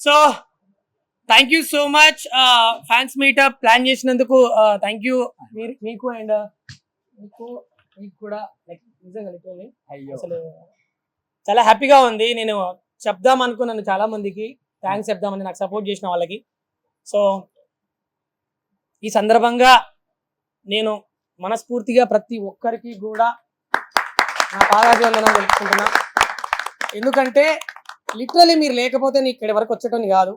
So thank you so much fans meetup plan చేసినందుకు thank you మీకు and మీకు మీకు కూడా లైక్ నిజంగా literally అసలు చాలా హ్యాపీగా ఉంది. నేను చెప్దాం అనుకున్నాను చాలా మందికి థ్యాంక్స్ చెప్దామని నాకు సపోర్ట్ చేసిన వాళ్ళకి. సో ఈ సందర్భంగా నేను మనస్ఫూర్తిగా ప్రతి ఒక్కరికి కూడా నా పాదాభివందనం తెలుపుకుంటున్నా. ఎందుకంటే లిటరలీ మీరు లేకపోతే నేను ఇక్కడి వరకు వచ్చేటోని కాదు,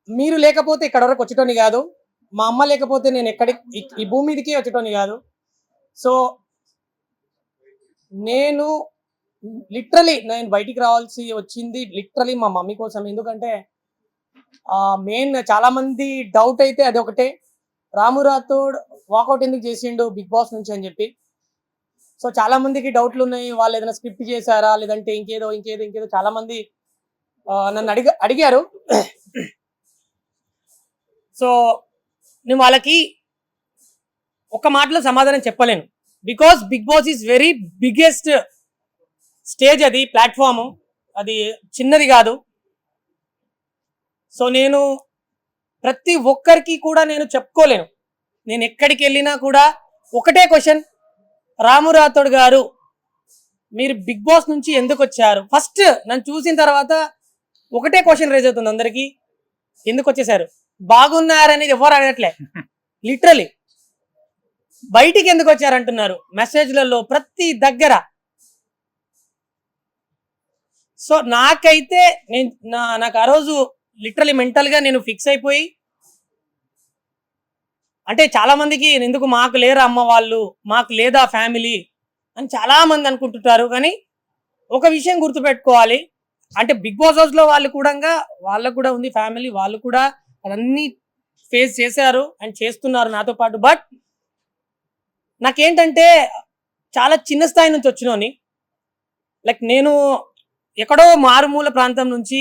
మీరు లేకపోతే ఇక్కడ వరకు వచ్చేటోని కాదు, మా అమ్మ లేకపోతే నేను ఈ భూమి మీదకి వచ్చేటోని కాదు. సో నేను నేను బయటికి రావాల్సి వచ్చింది లిటరలీ మా మమ్మీ కోసం. ఎందుకంటే మెయిన్ చాలా మంది డౌట్ అయితే అది ఒకటే, రాము రాథోడ్ వాకౌట్ ఎందుకు చేసిండు బిగ్ బాస్ నుంచి అని చెప్పి. సో చాలా మందికి డౌట్లు ఉన్నాయి, వాళ్ళు ఏదైనా స్క్రిప్ట్ చేశారా లేదంటే ఇంకేదో చాలా మంది నన్ను అడిగారు. సో నేను వాళ్ళకి ఒక మాటలో సమాధానం చెప్పలేను. Because Bigg Boss is very biggest stage, అది ప్లాట్ఫామ్, అది చిన్నది కాదు. సో నేను ప్రతి ఒక్కరికి కూడా నేను చెప్పుకోలేను. నేను ఎక్కడికి వెళ్ళినా కూడా ఒకటే క్వశ్చన్, రాము రాథోడ్ గారు మీరు బిగ్ బాస్ నుంచి ఎందుకు వచ్చారు? ఫస్ట్ నన్ను చూసిన తర్వాత ఒకటే క్వశ్చన్ రేజ్ అవుతుంది అందరికీ, ఎందుకు వచ్చేసారు? బాగున్నారనేది ఎవరు అడగట్లే, లిటరలీ బయటికి ఎందుకు వచ్చారంటున్నారు మెసేజ్లలో ప్రతి దగ్గర. సో నాకైతే నాకు ఆ రోజు లిటరలీ మెంటల్గా నేను ఫిక్స్ అయిపోయి, అంటే చాలా మందికి ఎందుకు మాకు లేరా అమ్మ వాళ్ళు, మాకు లేదా ఫ్యామిలీ అని చాలా మంది అనుకుంటుంటారు. కానీ ఒక విషయం గుర్తుపెట్టుకోవాలి, అంటే బిగ్ బాస్ హౌస్ లో వాళ్ళకు కూడా ఉంది ఫ్యామిలీ, వాళ్ళు కూడా అవన్నీ ఫేస్ చేశారు అండ్ చేస్తున్నారు నాతో పాటు. బట్ నాకేంటంటే చాలా చిన్న స్థాయి నుంచి వచ్చినోని, లైక్ నేను ఎక్కడో మారుమూల ప్రాంతం నుంచి,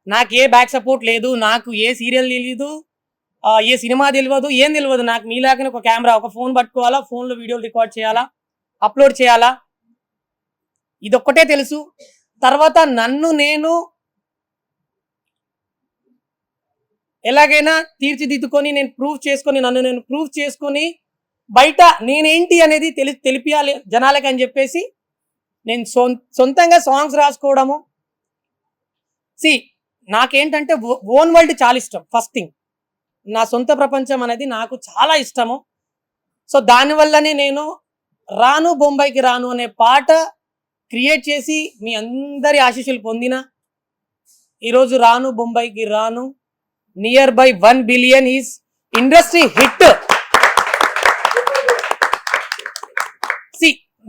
నాకు ఏ బ్యాక్ సపోర్ట్ లేదు, నాకు ఏ సీరియల్ తెలియదు, ఏ సినిమా తెలియదు, ఏం తెలియదు. నాకు మీలాగానే ఒక కెమెరా, ఒక ఫోన్ పట్టుకోవాలా, ఫోన్లో వీడియోలు రికార్డ్ చేయాలా, అప్లోడ్ చేయాలా, ఇదొక్కటే తెలుసు. తర్వాత నన్ను నేను ఎలాగైనా తీర్చిదిద్దుకొని నన్ను నేను ప్రూవ్ చేసుకొని బయట నేనేంటి అనేది తెలిపియాలి జనాలకి అని చెప్పేసి నేను సొంతంగా సాంగ్స్ రాసుకోవడము. నాకేంటంటే ఓన్ వరల్డ్ చాలా ఇష్టం. ఫస్ట్ థింగ్, నా సొంత ప్రపంచం అనేది నాకు చాలా ఇష్టము. సో దానివల్లనే నేను రాను బొంబాయికి రాను అనే పాట క్రియేట్ చేసి మీ అందరి ఆశీస్సులు పొందిన ఈరోజు రాను బొంబాయికి రాను near by 1 billion is industry hit.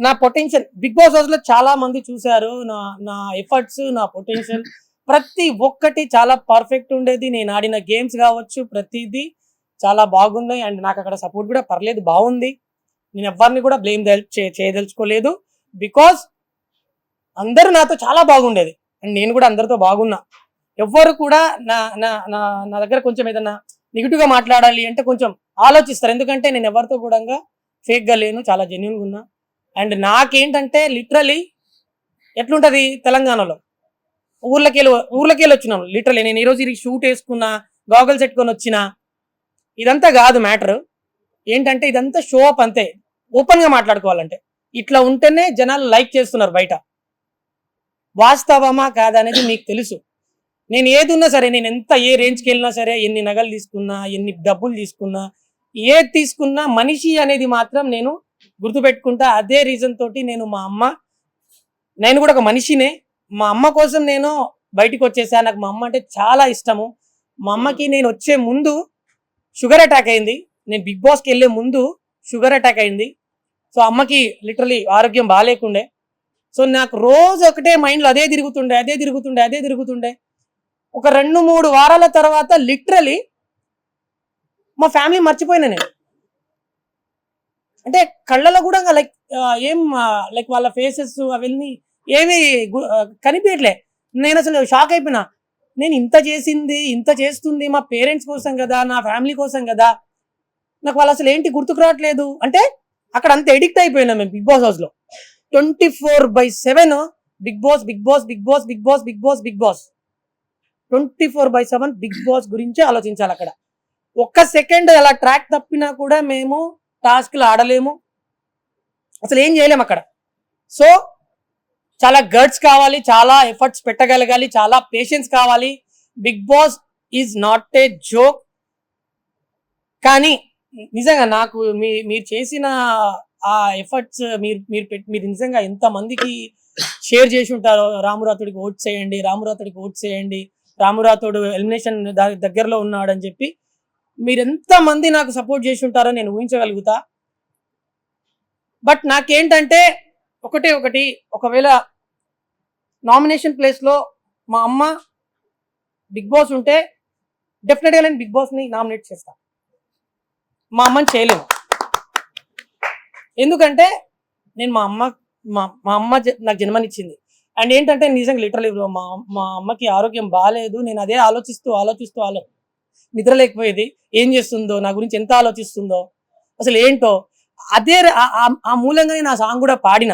నా పొటెన్షియల్ బిగ్ బాస్ హౌస్ లో చాలా మంది చూశారు, నా ఎఫర్ట్స్, నా పొటెన్షియల్ ప్రతి ఒక్కటి చాలా పర్ఫెక్ట్ ఉండేది. నేను ఆడిన గేమ్స్ కావచ్చు ప్రతిదీ చాలా బాగున్నాయి అండ్ నాకు అక్కడ సపోర్ట్ కూడా పర్లేదు, బాగుంది. నేను ఎవరిని కూడా బ్లేమ్ చేయదలుచుకోలేదు, బికాస్ అందరూ నాతో చాలా బాగుండేది అండ్ నేను కూడా అందరితో బాగున్నా. ఎవ్వరు కూడా నా దగ్గర కొంచెం ఏదన్నా నెగిటివ్గా మాట్లాడాలి అంటే కొంచెం ఆలోచిస్తారు, ఎందుకంటే నేను ఎవరితో కూడా ఫేక్గా లేను, చాలా జెన్యున్గా ఉన్నా. అండ్ నాకేంటంటే లిటరలీ ఎట్లుంటుంది, తెలంగాణలో ఊర్లకి వచ్చినాను లిటరలీ. నేను ఈరోజు ఇది షూట్ వేసుకున్నా, గాగల్స్ పెట్టుకొని వచ్చినా, ఇదంతా కాదు మ్యాటర్. ఏంటంటే ఇదంతా షో అప్ అంతే. ఓపెన్గా మాట్లాడుకోవాలంటే ఇట్లా ఉంటేనే జనాలు లైక్ చేస్తున్నారు బయట. వాస్తవమా కాదనేది మీకు తెలుసు. నేను ఏది ఉన్నా సరే, నేను ఏ రేంజ్కి వెళ్ళినా సరే, ఎన్ని నగలు తీసుకున్నా, ఎన్ని డబ్బులు తీసుకున్నా, ఏది తీసుకున్నా మనిషి అనేది మాత్రం నేను గుర్తుపెట్టుకుంటా. అదే రీజన్ తోటి నేను కూడా ఒక మనిషినే. మా అమ్మ కోసం నేను బయటికి వచ్చేసా. నాకు మా అమ్మ అంటే చాలా ఇష్టము. మా అమ్మకి నేను వచ్చే ముందు షుగర్ అటాక్ అయింది, నేను బిగ్ బాస్కి వెళ్ళే ముందు షుగర్ అటాక్ అయింది. సో అమ్మకి లిటరలీ ఆరోగ్యం బాగాలేకుండే. సో నాకు రోజు ఒకటే మైండ్లో అదే తిరుగుతుండే. ఒక 2-3 వారాల తర్వాత లిటరలీ మా ఫ్యామిలీ మర్చిపోయినా నేను. అంటే కళ్ళలో కూడా లైక్ వాళ్ళ ఫేసెస్ అవన్నీ ఏమీ కనిపించట్లే. నేను అసలు షాక్ అయిపోయినా. నేను ఇంత చేస్తుంది మా పేరెంట్స్ కోసం కదా, నా ఫ్యామిలీ కోసం కదా, నాకు వాళ్ళు అసలు ఏంటి గుర్తుకు రావట్లేదు. అంటే అక్కడ అంత ఎడిక్ట్ అయిపోయినా మేము బిగ్ బాస్ హౌస్లో 24/7 బిగ్ బాస్ 24/7 బిగ్ బాస్ గురించే ఆలోచించాలి అక్కడ. ఒక్క సెకండ్ అలా ట్రాక్ తప్పినా కూడా మేము టాస్క్లు ఆడలేము, అసలు ఏం చేయలేము అక్కడ. సో చాలా గట్స్ కావాలి, చాలా ఎఫర్ట్స్ పెట్టగలగాలి, చాలా పేషెన్స్ కావాలి. Bigg Boss is not a joke. కానీ నిజంగా నాకు మీరు చేసిన ఆ ఎఫర్ట్స్ మీరు నిజంగా ఎంతమందికి షేర్ చేసి ఉంటారో, రామురాతుడికి ఓట్ చేయండి, రామురాతుడు ఎలిమినేషన్ దగ్గరలో ఉన్నాడని చెప్పి మీరు ఎంతమంది నాకు సపోర్ట్ చేసి ఉంటారో నేను ఊహించగలుగుతా. బట్ నాకేంటంటే ఒకటి, ఒకవేళ నామినేషన్ ప్లేస్లో మా అమ్మ బిగ్ బాస్ ఉంటే డెఫినెట్గా నేను బిగ్ బాస్ని నామినేట్ చేస్తాను. మా అమ్మని చేయలేను, ఎందుకంటే నేను మా అమ్మ నాకు జన్మనిచ్చింది. అండ్ ఏంటంటే నిజంగా లిటరలీ మా అమ్మకి ఆరోగ్యం బాగాలేదు. నేను అదే ఆలోచిస్తూ నిద్ర లేకపోయేది. ఏం చేస్తుందో, నా గురించి ఎంత ఆలోచిస్తుందో, అసలు ఏంటో. అదే ఆ మూలంగానే నా సాంగ్ కూడా పాడిన,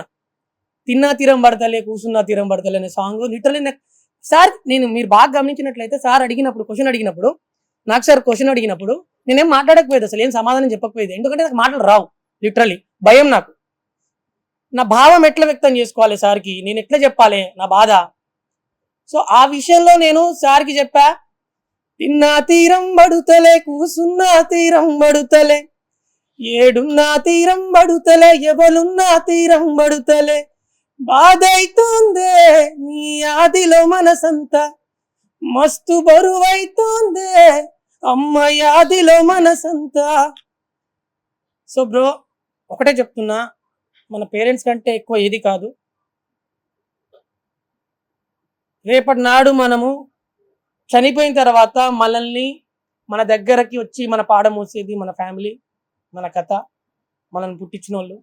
తిన్నా తీరం పడతలే కూసున్నా తీరం పడతలే అనే సాంగ్. లిటరలీ సార్ మీరు బాగా గమనించినట్లయితే సార్ క్వశ్చన్ అడిగినప్పుడు నేనేం మాట్లాడకపోయేది, అసలు ఏం సమాధానం చెప్పకపోయేది. ఎందుకంటే నాకు మాటలు రావు, లిటరలీ భయం నాకు. నా భావం ఎట్లా వ్యక్తం చేసుకోవాలి సార్కి, నేను ఎట్లా చెప్పాలి నా బాధ. సో ఆ విషయంలో నేను సార్కి చెప్పా, తిన్నా తీరం పడుతలే కూసున్నా తీరం పడుతలే, ఏడున్నా తీరం పడుతలే ఎవలున్నా తీరం పడుతలే, బాధైతోందే నీ ఆదిలో మనసంతా, మస్తు బరువైతోందే అమ్మ యాదిలో మనసంతా. సో బ్రో ఒకటే చెప్తున్నా, మన పేరెంట్స్ కంటే ఎక్కువ ఏది కాదు. రేపటి నాడు మనము చనిపోయిన తర్వాత మనల్ని మన దగ్గరకి వచ్చి మన పాడ మోసేది మన ఫ్యామిలీ, మన కథ, మనల్ని పుట్టించిన వాళ్ళు.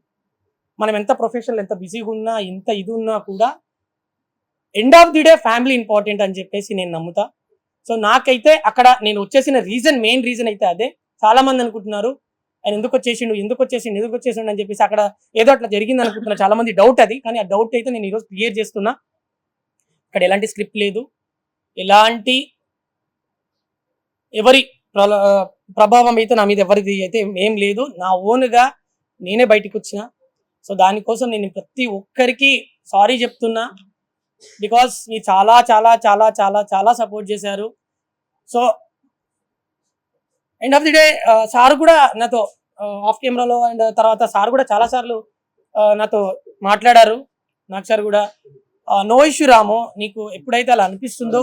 మనం ఎంత ప్రొఫెషనల్, ఎంత బిజీగా ఉన్నా, ఎంత ఇది ఉన్నా కూడా end of the day family important అని చెప్పేసి నేను నమ్ముతా. సో నాకైతే అక్కడ నేను వచ్చేసిన మెయిన్ రీజన్ అయితే అదే. చాలా మంది అనుకుంటున్నారు ఆయన ఎందుకు వచ్చేసిండు అని చెప్పేసి, అక్కడ ఏదో అట్లా జరిగింది అనుకుంటున్నా చాలా మంది డౌట్ అది. కానీ ఆ డౌట్ అయితే నేను ఈరోజు క్లియర్ చేస్తున్నా. అక్కడ ఎలాంటి స్క్రిప్ట్ లేదు, ఎలాంటి ఎవరి ప్రభావం అయితే నా మీద ఎవరిది అయితే ఏం లేదు. నా ఓన్గా నేనే బయటకు వచ్చిన. సో దానికోసం నేను ప్రతి ఒక్కరికి సారీ చెప్తున్నా. బికాస్ మీరు చాలా చాలా చాలా చాలా చాలా సపోర్ట్ చేశారు. So end of the day sir కూడా నాతో ఆఫ్ కెమెరాలో అండ్ తర్వాత సార్ కూడా చాలాసార్లు నాతో మాట్లాడారు. నాకు సార్ కూడా నో ఇష్యూ రాము, నీకు ఎప్పుడైతే అలా అనిపిస్తుందో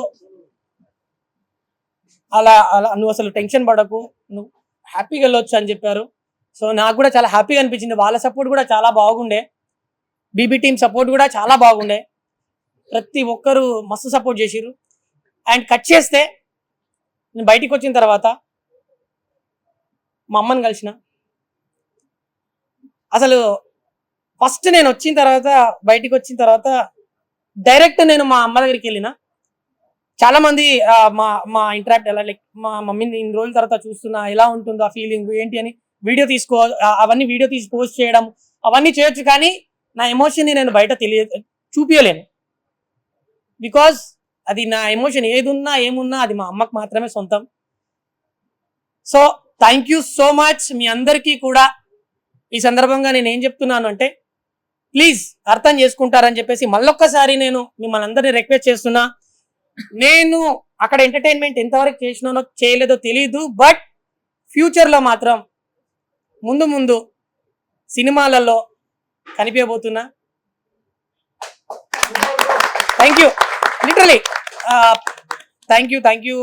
అలా నువ్వు అసలు టెన్షన్ పడకు, నువ్వు హ్యాపీగా వెళ్ళొచ్చు అని చెప్పారు. సో నాకు కూడా చాలా హ్యాపీగా అనిపించింది. వాళ్ళ సపోర్ట్ కూడా చాలా బాగుండే, బీబీ టీమ్ సపోర్ట్ కూడా చాలా బాగుండే. ప్రతి ఒక్కరు మస్తు సపోర్ట్ చేసిరు. అండ్ కట్ చేస్తే నేను బయటికి వచ్చిన తర్వాత మా అమ్మని కలిసిన. అసలు ఫస్ట్ నేను వచ్చిన తర్వాత బయటికి వచ్చిన తర్వాత డైరెక్ట్ నేను మా అమ్మ దగ్గరికి వెళ్ళిన. చాలా మంది మా ఇంటరాక్ట్ ఎలా, లైక్ మా మమ్మీని ఇన్ని రోజుల తర్వాత చూస్తున్నా, ఎలా ఉంటుందో ఆ ఫీలింగ్ ఏంటి అని అవన్నీ వీడియో తీసి పోస్ట్ చేయడం అవన్నీ చేయొచ్చు. కానీ నా ఎమోషన్ని నేను బయట చూపించలేను. బికాజ్ అది నా ఎమోషన్ ఏమున్నా అది మా అమ్మకు మాత్రమే సొంతం. So thank you so much మీ అందరికీ కూడా. ఈ సందర్భంగా నేను ఏం చెప్తున్నాను అంటే, ప్లీజ్ అర్థం చేసుకుంటారని చెప్పేసి మళ్ళొక్కసారి నేను మిమ్మల్ని అందరినీ రిక్వెస్ట్ చేస్తున్నా. నేను అక్కడ ఎంటర్టైన్మెంట్ ఎంతవరకు చేసినానో చేయలేదో తెలియదు, బట్ ఫ్యూచర్లో మాత్రం ముందు సినిమాలలో కనిపించబోతున్నా. Thank you, literally thank you.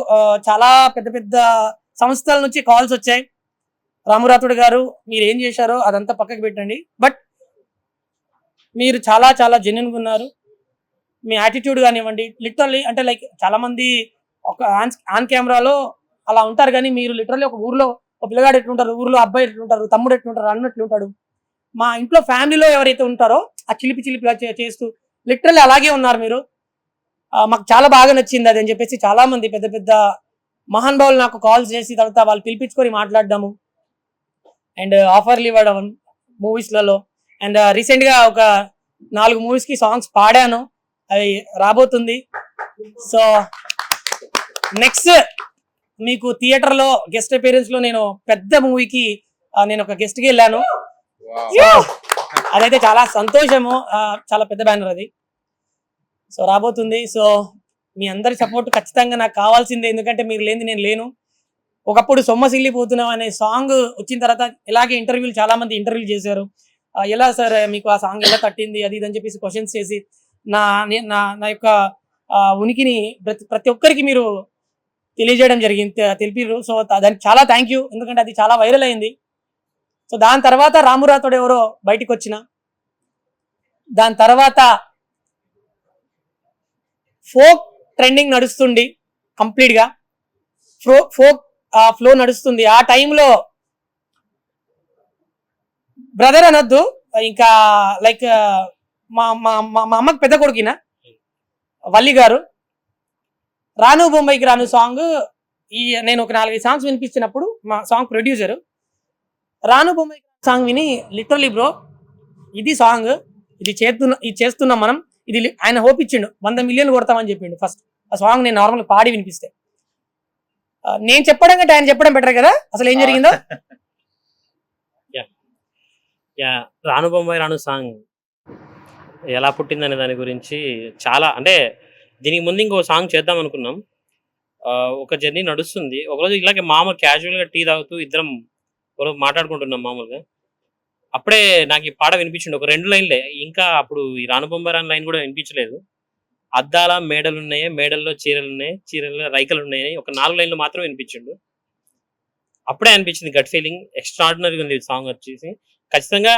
చాలా పెద్ద సంస్థల నుంచి కాల్స్ వచ్చాయి. రామురాతుడు గారు మీరు ఏం చేశారో అదంతా పక్కకి పెట్టండి, బట్ మీరు చాలా చాలా జెన్యున్గా ఉన్నారు. మీ యాటిట్యూడ్ కానివ్వండి, లిటరల్లీ అంటే లైక్ చాలా మంది ఒక ఆన్ కెమెరాలో అలా ఉంటారు, కానీ మీరు లిటరల్లీ ఒక ఊర్లో ఒక పిల్లగాడు ఎట్లుంటారు, ఊర్లో అబ్బాయి ఎట్లుంటారు, తమ్ముడు ఎట్లుంటారు, అన్న ఎట్లుంటాడు, మా ఇంట్లో ఫ్యామిలీలో ఎవరైతే ఉంటారో ఆ చిలిపిగా చేస్తూ లిటరల్లీ అలాగే ఉన్నారు మీరు. మాకు చాలా బాగా నచ్చింది అది అని చెప్పేసి చాలా మంది పెద్ద మహానుభావులు నాకు కాల్స్ చేసి తర్వాత వాళ్ళు పిలిపించుకొని మాట్లాడదాము అండ్ ఆఫర్లు ఇవ్వడం మూవీస్లలో. అండ్ రీసెంట్గా ఒక 4 మూవీస్కి సాంగ్స్ పాడాను. అది రాబోతుంది. సో నెక్స్ట్ మీకు థియేటర్లో గెస్ట్ అపీరెన్స్ లో నేను పెద్ద మూవీకి నేను ఒక గెస్ట్ కి వెళ్ళాను. సో అదైతే చాలా సంతోషము, చాలా పెద్ద బ్యానర్ అది. సో రాబోతుంది. సో మీ అందరి సపోర్ట్ ఖచ్చితంగా నాకు కావాల్సిందే, ఎందుకంటే మీరు లేని నేను లేను. ఒకప్పుడు సొమ్మసిల్లిపోతున్నాం అనే సాంగ్ వచ్చిన తర్వాత ఇలాగే ఇంటర్వ్యూలు చాలా మంది ఇంటర్వ్యూలు చేశారు. ఎలా సార్ మీకు ఆ సాంగ్ ఎలా తట్టింది అది ఇది అని చెప్పేసి క్వశ్చన్స్ చేసి నా నా యొక్క ఉనికిని ప్రతి ఒక్కరికి మీరు తెలియజేయడం జరిగింది, తెలిపారు. సో దానికి చాలా థ్యాంక్ యూ, ఎందుకంటే అది చాలా వైరల్ అయింది. సో దాని తర్వాత రాము రాథోడ్ ఎవరో బయటికి వచ్చిన, దాని తర్వాత ఫోక్ ట్రెండింగ్ నడుస్తుంది కంప్లీట్ గా, ఫోక్ ఫ్లో నడుస్తుంది. ఆ టైంలో బ్రదర్ అనొద్దు, ఇంకా లైక్ మా మా మా అమ్మకి పెద్ద కొడుకిన వల్లి గారు రాను బొంబాయికి రాను సాంగ్, నేను ఒక 4-5 సాంగ్స్ వినిపించినప్పుడు మా సాంగ్ ప్రొడ్యూసర్ రాను బొంబాయికి సాంగ్ విని లిటరలీ బ్రో ఇది సాంగ్, ఇది చేస్తున్నాం మనం, ఇది ఆయన హోప్ ఇచ్చిండు 100 మిలియన్ కొడతామని చెప్పిండు. ఫస్ట్ ఆ సాంగ్ నేను నార్మల్ పాడి వినిపిస్తే, నేను చెప్పడం కంటే ఆయన చెప్పడం బెటర్ కదా. అసలు ఏం జరిగిందో రాను బొంబాయి రాను సాంగ్ ఎలా పుట్టిందనే దాని గురించి చాలా, అంటే దీనికి ముందు ఇంకో సాంగ్ చేద్దాం అనుకున్నాం. ఒక జర్నీ నడుస్తుంది. ఒకరోజు ఇలాగే మామూలు క్యాజువల్గా టీ తాగుతూ ఇద్దరం ఒకరోజు మాట్లాడుకుంటున్నాం మామూలుగా. అప్పుడే నాకు ఈ పాట వినిపించిండు, ఒక 2 లైన్లే. ఇంకా అప్పుడు ఈ రాను బొంబాయి రాను లైన్ కూడా వినిపించలేదు. అద్దాల మేడలు ఉన్నాయి, మేడల్లో చీరలు ఉన్నాయి, చీరల్లో రైకలు ఉన్నాయి, ఒక 4 లైన్లు మాత్రం వినిపించిండు. అప్పుడే అనిపించింది గట్ ఫీలింగ్ ఎక్స్ట్రాడినరీగా ఉంది సాంగ్ వచ్చేసి. ఖచ్చితంగా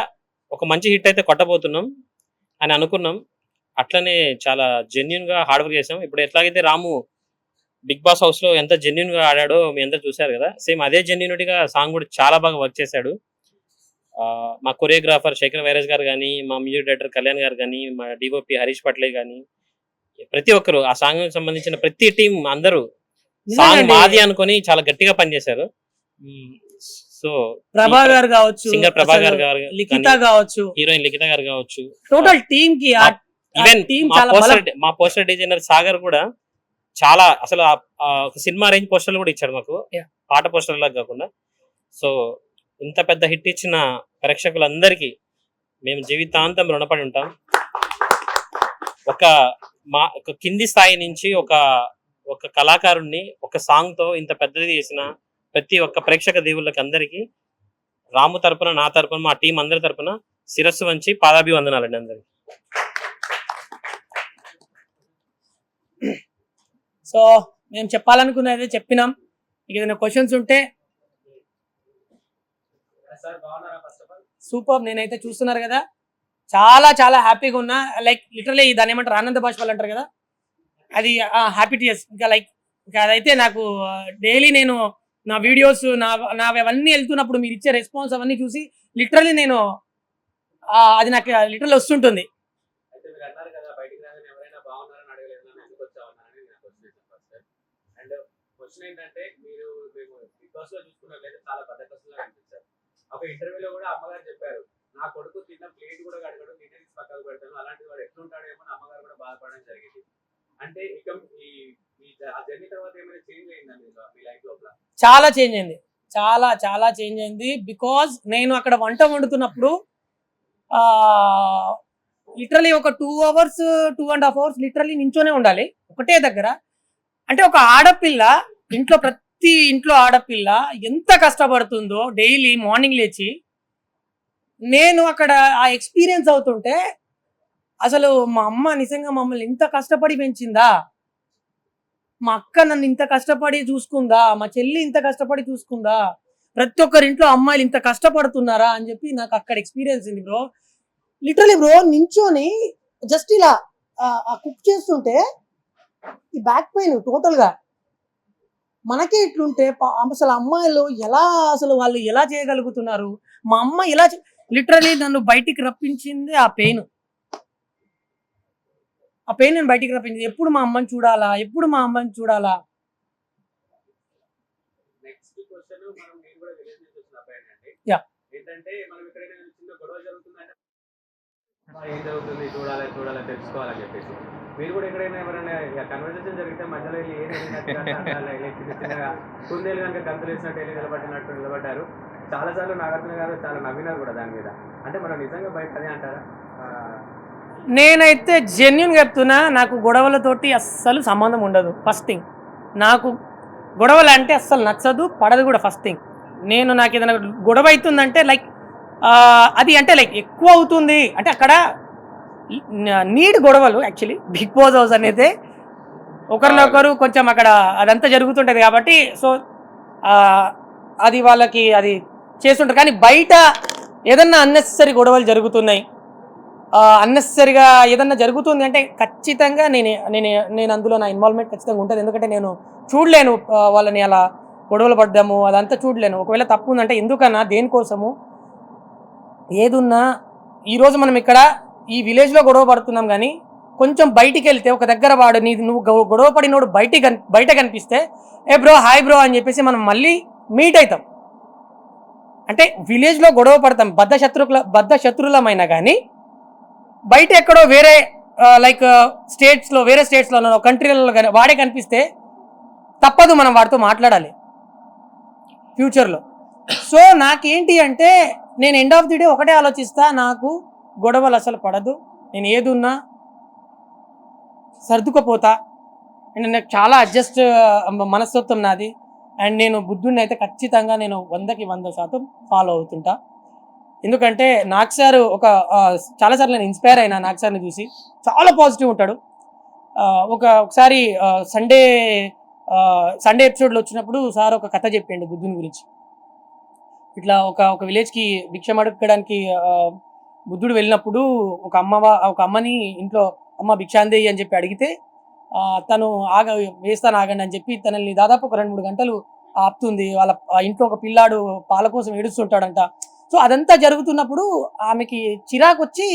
ఒక మంచి హిట్ అయితే కొట్టబోతున్నాం అని అనుకున్నాం. అట్లనే చాలా జెన్యున్ గా హార్డ్ వర్క్ చేసాం. ఇప్పుడు ఎట్లాగైతే రాము బిగ్ బాస్ హౌస్ లో ఎంత జెన్యున్ గా ఆడాడో మీ అందరూ చూసారు కదా, సేమ్ అదే జెన్యునిటీగా సాంగ్ కూడా చాలా బాగా వర్క్ చేశాడు. మా కొరియోగ్రాఫర్ శేఖర్ వైరస్ గారు కానీ, మా మ్యూజిక్ డైరెక్టర్ కళ్యాణ్ గారు కానీ, మా డిఓపి హరీష్ పట్లే కానీ, ప్రతి ఒక్కరు ఆ సాంగ్ సంబంధించిన ప్రతి టీం అందరూ సాంగ్ మాది అనుకొని చాలా గట్టిగా పనిచేశారు. సో ప్రభా గారు కావచ్చు, సింగర్ ప్రభా గారు లిఖిత కావచ్చు, హీరోయిన్ లిఖిత గారు కావచ్చు, టోటల్ టీమ్ కి ఈవెన్ మా పోస్టర్ డిజైనర్ సాగర్ కూడా చాలా, అసలు ఒక సినిమా రేంజ్ పోస్టర్లు కూడా ఇచ్చాడు మాకు, పాట పోస్టర్ లాగా కాకుండా. సో ఇంత పెద్ద హిట్ ఇచ్చిన ప్రేక్షకులందరికీ మేము జీవితాంతం రుణపడి ఉంటాం. ఒక కింది స్థాయి నుంచి ఒక కళాకారుణ్ణి ఒక సాంగ్ తో ఇంత పెద్దది చేసిన ప్రతి ఒక్క ప్రేక్షక దేవుళ్ళకి అందరికీ రాము తరపున, నా తరపున, మా టీం అందరి తరపున శిరస్సు వంచి పాదాభివందనాలండి అందరికి. సో మేము చెప్పాలనుకున్నది చెప్పినాం. ఏదైనా క్వశ్చన్స్ ఉంటే సూపర్. నేనైతే చూస్తున్నారు కదా, చాలా చాలా హ్యాపీగా ఉన్నా. లైక్ లిటరలీ దాని ఏమంటారు, ఆనంద బాష్పాలు అంటారు కదా, అది హ్యాపీ టీయర్స్. ఇంకా అదైతే నాకు డైలీ నేను నా వీడియోస్ అవన్నీ వెళ్తున్నప్పుడు మీరు ఇచ్చే రెస్పాన్స్ అవన్నీ చూసి లిటరలీ నేను అది నాకు లిటరల్ వస్తుంటుంది. ఏంటంటే మీరు మేము బిగ్ బాస్ లో చూసుకున్నట్లయితే చాలా బద్దకస్తులుగా అనిపించారు. ఒక ఇంటర్వ్యూలో కూడా అమ్మగారు చెప్పారు, నా కొడుకు తిన్న ప్లేట్ కూడా కడగడం, నేనే తీసి పక్కకు పెడతాను, అలాంటి వాడు ఎట్లుంటాడేమో అమ్మగారు కూడా బాధపడడం జరిగింది. అంటే ఇక ఆ జర్నీ తర్వాత ఏమైనా చేంజ్ అయిందండి మీ లైఫ్ లోపల? చాలా చేంజ్ అయింది, చాలా చాలా చేంజ్ అయింది. బికాజ్ నేను అక్కడ వంట వండుతున్నప్పుడు లిటరలీ ఒక 2 hours 2.5 hours లిటరలీ నించోనే ఉండాలి ఒకటే దగ్గర. అంటే ఒక ఆడపిల్ల ప్రతి ఇంట్లో ఆడపిల్ల ఎంత కష్టపడుతుందో డైలీ మార్నింగ్ లేచి, నేను అక్కడ ఆ ఎక్స్పీరియన్స్ అవుతుంటే అసలు మా అమ్మ నిజంగా మమ్మల్ని ఇంత కష్టపడి పెంచిందా, మా అక్క నన్ను ఇంత కష్టపడి చూసుకుందా, మా చెల్లి ఇంత కష్టపడి చూసుకుందా, ప్రతి ఒక్కరింట్లో అమ్మాయిలు ఇంత కష్టపడుతున్నారా అని చెప్పి నాకు అక్కడ ఎక్స్పీరియన్స్ ఉంది బ్రో. లిటరలీ బ్రో నించోని జస్ట్ ఇలా కుక్ చేస్తుంటే ఈ బ్యాక్ పెయిన్ టోటల్ గా మనకే ఇట్లుంటే అసలు అమ్మాయిలు వాళ్ళు ఎలా చేయగలుగుతున్నారు. మా అమ్మ ఇలా లిటరలీ నన్ను బయటికి రప్పించింది ఆ పెయిన్ నేను బయటికి రప్పించింది. ఎప్పుడు మా అమ్మని చూడాలా, ఎప్పుడు మా అమ్మని చూడాలా. నెక్స్ట్ క్వశ్చన్, మనం నేను కూడా విలేజ్ నుంచి వచ్చిన అబ్బాయినండి. ఏంటంటే మనం ఎక్కడైనా చిన్న గొడవ జరుగుతుందంటే ఏం జరుగుతుంది చూడాలి తెలుసుకోవాలని చెప్పేసి మీరు కూడా ఎక్కడైనా ఎవరైనా కన్వర్సేషన్ జరిగితే మధ్యలో వెళ్ళి ఏం వెళ్ళినట్టు చిన్న చిన్నగా కుందేలు కనుక గంతులు వేసినట్టు వెళ్ళి నిలబడినట్టు నిలబడ్డారు. చాలాసార్లు నాగార్జున గారు చాలా నవ్వినారు కూడా దాని మీద. అంటే మనం నిజంగా బయట అదే అంటారా? నేనైతే జెన్యున్ చెప్తున్నా, నాకు గొడవలతోటి అస్సలు సంబంధం ఉండదు. ఫస్ట్ థింగ్, నాకు గొడవలు అంటే అస్సలు నచ్చదు, పడదు కూడా. ఫస్ట్ థింగ్, నాకు ఏదైనా గొడవ అవుతుందంటే లైక్ అది అంటే లైక్ ఎక్కువ అవుతుంది అంటే అక్కడ నీడ్ గొడవలు. యాక్చువల్లీ బిగ్ బాస్ హౌస్ అనేది ఒకరినొకరు కొంచెం అక్కడ అదంతా జరుగుతుంటుంది కాబట్టి సో అది వాళ్ళకి అది చేస్తుంటారు. కానీ బయట ఏదన్నా అన్నెసరీ గొడవలు జరుగుతున్నాయి, అన్నెసరీగా ఏదన్నా జరుగుతుంది అంటే ఖచ్చితంగా నేను అందులో నా ఇన్వాల్వ్మెంట్ ఖచ్చితంగా ఉంటుంది. ఎందుకంటే నేను చూడలేను వాళ్ళని అలా గొడవలు పడ్డాము, అదంతా చూడలేను. ఒకవేళ తప్పు ఉందంటే ఎందుకన్నా, దేనికోసము, ఏదున్నా ఈరోజు మనం ఇక్కడ ఈ విలేజ్లో గొడవ పడుతున్నాం, కానీ కొంచెం బయటికి వెళ్తే ఒక దగ్గర వాడు నువ్వు గొడవ పడినోడు బయట కనిపిస్తే ఏ బ్రో హాయ్ బ్రో అని చెప్పేసి మనం మళ్ళీ మీట్ అవుతాం. అంటే విలేజ్లో గొడవ పడతాం బద్ధ శత్రులమైనా కానీ బయట ఎక్కడో వేరే లైక్ స్టేట్స్లో, వేరే స్టేట్స్లో, కంట్రీలలో కానీ వాడే కనిపిస్తే తప్పదు, మనం వాడితో మాట్లాడాలి ఫ్యూచర్లో. సో నాకేంటి అంటే నేను ఎండ్ ఆఫ్ ది డే ఒకటే ఆలోచిస్తా, నాకు గొడవలు అసలు పడదు, నేను ఏదున్నా సర్దుకుపోతా. అండ్ నాకు చాలా అడ్జస్ట్ మనస్తత్వం నాది. అండ్ నేను బుద్ధుడిని అయితే ఖచ్చితంగా నేను 100కి 100% ఫాలో అవుతుంటా. ఎందుకంటే నాగ్ సార్ చాలాసార్లు నేను ఇన్స్పైర్ అయినా నాగ్ సార్ని చూసి. చాలా పాజిటివ్ ఉంటాడు. ఒకసారి సండే ఎపిసోడ్లో వచ్చినప్పుడు సార్ ఒక కథ చెప్పిండు బుద్ధుని గురించి. ఇట్లా ఒక విలేజ్కి భిక్షం అడగడానికి బుద్ధుడు వెళ్ళినప్పుడు ఒక అమ్మని ఇంట్లో అమ్మ భిక్షాందేయి అని చెప్పి అడిగితే తను వేస్తాను ఆగండి అని చెప్పి తనని దాదాపు ఒక 2-3 గంటలు ఆపుతుంది. వాళ్ళ ఇంట్లో ఒక పిల్లాడు పాల కోసం ఏడుస్తుంటాడంట. సో అదంతా జరుగుతున్నప్పుడు ఆమెకి చిరాకు వచ్చి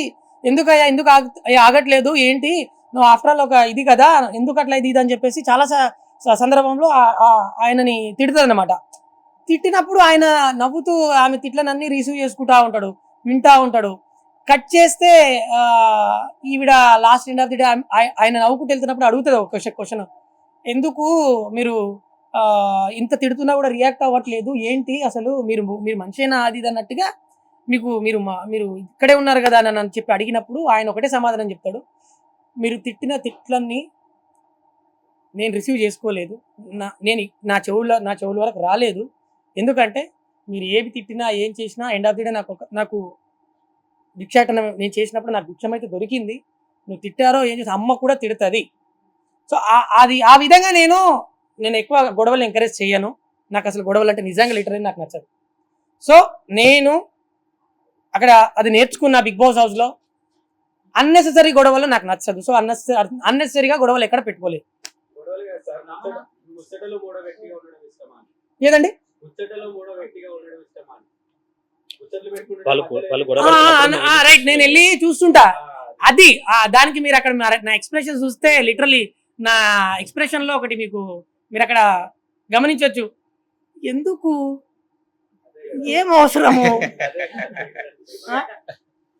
ఎందుకు ఆగట్లేదు, ఏంటి నువ్వు ఆఫ్టర్ ఆల్ ఒక ఇది కదా, ఎందుకు అట్లా ఇది అని చెప్పేసి చాలా సందర్భంలో ఆయనని తిడుతుంది అనమాట. తిట్టినప్పుడు ఆయన నవ్వుతూ ఆమె తిట్లనన్నీ రిసీవ్ చేసుకుంటా ఉంటాడు, వింటా ఉంటాడు. కట్ చేస్తే ఈవిడ last end of the day ఆయన నవ్వుకుంటూ వెళ్తున్నప్పుడు అడుగుతుంది ఒక క్వశ్చన్, ఎందుకు మీరు ఇంత తిడుతున్నా కూడా రియాక్ట్ అవ్వట్లేదు, ఏంటి అసలు మీరు మనిషేనా అది అన్నట్టుగా మీరు ఇక్కడే ఉన్నారు కదా అని చెప్పి అడిగినప్పుడు ఆయన ఒకటే సమాధానం చెప్తాడు, మీరు తిట్టిన తిట్లన్నీ నేను రిసీవ్ చేసుకోలేదు, నా చెవుల వరకు రాలేదు. ఎందుకంటే మీరు ఏవి తిట్టినా ఏం చేసినా ఎండ్ ఆఫ్ ది డే నాకు భిక్షాటన నేను చేసినప్పుడు నాకు భిక్షమైతే దొరికింది. నువ్వు తిట్టారో ఏం చేసి అమ్మ కూడా తిడుతుంది. సో ఆ విధంగా నేను ఎక్కువ గొడవలు ఎంకరేజ్ చేయను. నాకు అసలు గొడవలు అంటే నిజంగా లిటరలీ నాకు నచ్చదు. సో నేను అక్కడ అది నేర్చుకున్న బిగ్ బాస్ హౌస్లో. అన్నెసెసరీ గొడవలు నాకు నచ్చదు. సో అన్నెసెసరీగా గొడవలు ఎక్కడ పెట్టుకోలేదు. ఏదండి రైట్, నేను వెళ్ళి చూస్తుంటా. అది దానికి మీరు అక్కడ నా ఎక్స్ప్రెషన్ చూస్తే లిటరలీ నా ఎక్స్ప్రెషన్ లో ఒకటి మీరు అక్కడ గమనించవచ్చు. ఎందుకు, ఏం అవసరము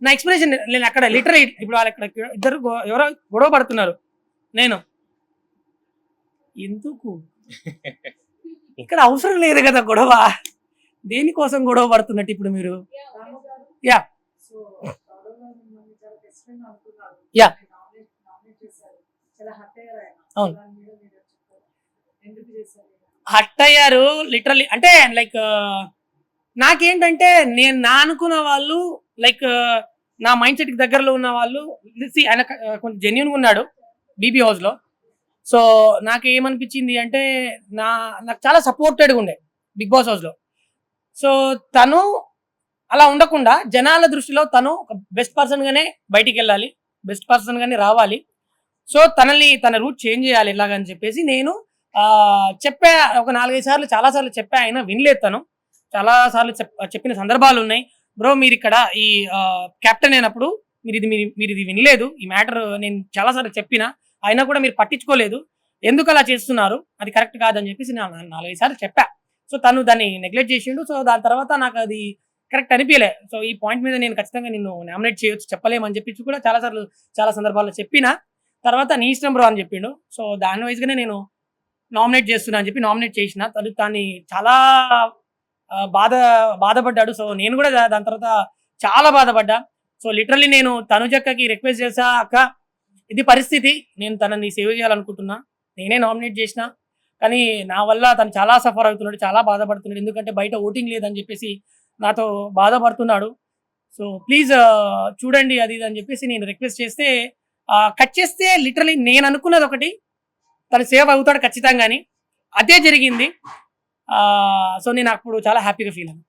నా ఎక్స్ప్రెషన్. నేను అక్కడ లిటరలీ ఇప్పుడు వాళ్ళు అక్కడ ఇద్దరు ఎవరో గొడవ పడుతున్నారు, నేను ఎందుకు, ఇక్కడ అవసరం లేదు కదా గొడవ, దేనికోసం గొడవ పడుతున్నట్టు ఇప్పుడు మీరు. యా యా అవును, హట్ అయ్యారు లిటరలీ. అంటే లైక్ నాకేంటంటే నా అనుకున్న వాళ్ళు లైక్ నా మైండ్ సెట్కి దగ్గరలో ఉన్న వాళ్ళు. ఆయన కొంచెం జెన్యున్గా ఉన్నాడు బీబీ హౌస్లో. సో నాకు ఏమనిపించింది అంటే నాకు చాలా సపోర్టెడ్గా ఉండే బిగ్ బాస్ హౌస్లో. సో తను అలా ఉండకుండా జనాల దృష్టిలో తను ఒక బెస్ట్ పర్సన్గానే బయటికి వెళ్ళాలి, బెస్ట్ పర్సన్గానే రావాలి. సో తన రూట్ చేంజ్ చేయాలి ఎలాగని చెప్పేసి నేను చెప్పా. ఒక 4-5 సార్లు చాలాసార్లు చెప్పా, అయినా వినలేదు. తను చాలాసార్లు చెప్పిన సందర్భాలు ఉన్నాయి. బ్రో మీరు ఇక్కడ ఈ కెప్టెన్ అయినప్పుడు మీరు ఇది వినలేదు, ఈ మ్యాటర్ నేను చాలాసార్లు చెప్పినా అయినా కూడా మీరు పట్టించుకోలేదు, ఎందుకు అలా చేస్తున్నారు, అది కరెక్ట్ కాదని చెప్పేసి నేను 4-5 సార్లు చెప్పా. సో తను దాన్ని నెగ్లెక్ట్ చేసిండు. సో దాని తర్వాత నాకు అది కరెక్ట్ అనిపించలే. సో ఈ పాయింట్ మీద నేను ఖచ్చితంగా నిన్ను నామినేట్ చేయొచ్చు, చెప్పలేమని చెప్పి కూడా చాలా సందర్భాల్లో చెప్పినా. తర్వాత నీ ఇష్టం బ్రో అని చెప్పిండు. సో దాని వైజ్గానే నేను నామినేట్ చేస్తున్నా అని చెప్పి నామినేట్ చేసిన. దాన్ని చాలా బాధపడ్డాడు. సో నేను కూడా దాని తర్వాత చాలా బాధపడ్డా. సో లిటరల్లీ నేను తనుజక్కకి రిక్వెస్ట్ చేసా, అక్క ఇది పరిస్థితి, నేను తనని సేవ్ చేయాలనుకుంటున్నా, నేనే నామినేట్ చేసిన, కానీ నా వల్ల తను చాలా సఫర్ అవుతున్నాడు, చాలా బాధపడుతున్నాడు, ఎందుకంటే బయట ఓటింగ్ లేదని చెప్పేసి నాతో బాధపడుతున్నాడు. సో ప్లీజ్ చూడండి అది ఇది అని చెప్పేసి నేను రిక్వెస్ట్ చేస్తే కట్ చేస్తే లిటరలీ నేను అనుకున్నది ఒకటి, తను సేవ్ అవుతాడు ఖచ్చితంగా అని, అదే జరిగింది. సో నేను అప్పుడు చాలా హ్యాపీగా ఫీల్ అయ్యాను.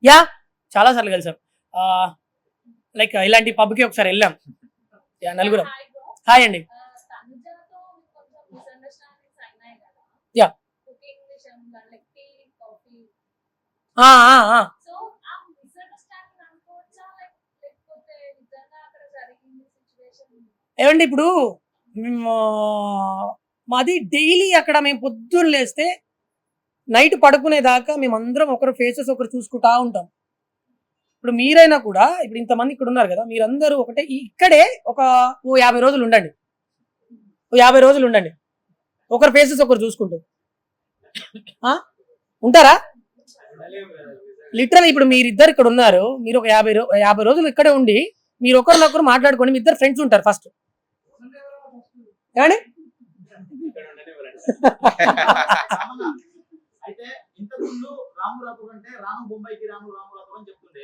యా చాలా సార్లు కలిసాం. లైక్ ఇలాంటి పబ్కి ఒకసారి వెళ్ళాం, నలుగురం. హాయ్ అండి. యా ఏమండి ఇప్పుడు మాది డైలీ అక్కడ మేము పొద్దున్న లేస్తే నైట్ పడుకునేదాకా మేమందరం ఒకరు ఫేసెస్ ఒకరు చూసుకుంటా ఉంటాం. ఇప్పుడు మీరైనా కూడా ఇప్పుడు ఇంతమంది ఇక్కడ ఉన్నారు కదా, మీరందరూ ఒకటే ఇక్కడే ఒక 50 రోజులు ఉండండి, 50 రోజులు ఉండండి, ఒకరు ఫేసెస్ ఒకరు చూసుకుంటూ ఉంటారా? లిటరల్ ఇప్పుడు మీరిద్దరు ఇక్కడ ఉన్నారు, మీరు ఒక 50 రోజులు ఇక్కడే ఉండి మీరు ఒకరినొకరు మాట్లాడుకోండి, మీ ఇద్దరు ఫ్రెండ్స్ ఉంటారు ఫస్ట్. ఏమండి అయితే ఇంతకుముందు రాము రాథోడ్ అంటే రాము బొంబాయికి రాము రాథోడ్ అని చెప్తుండే,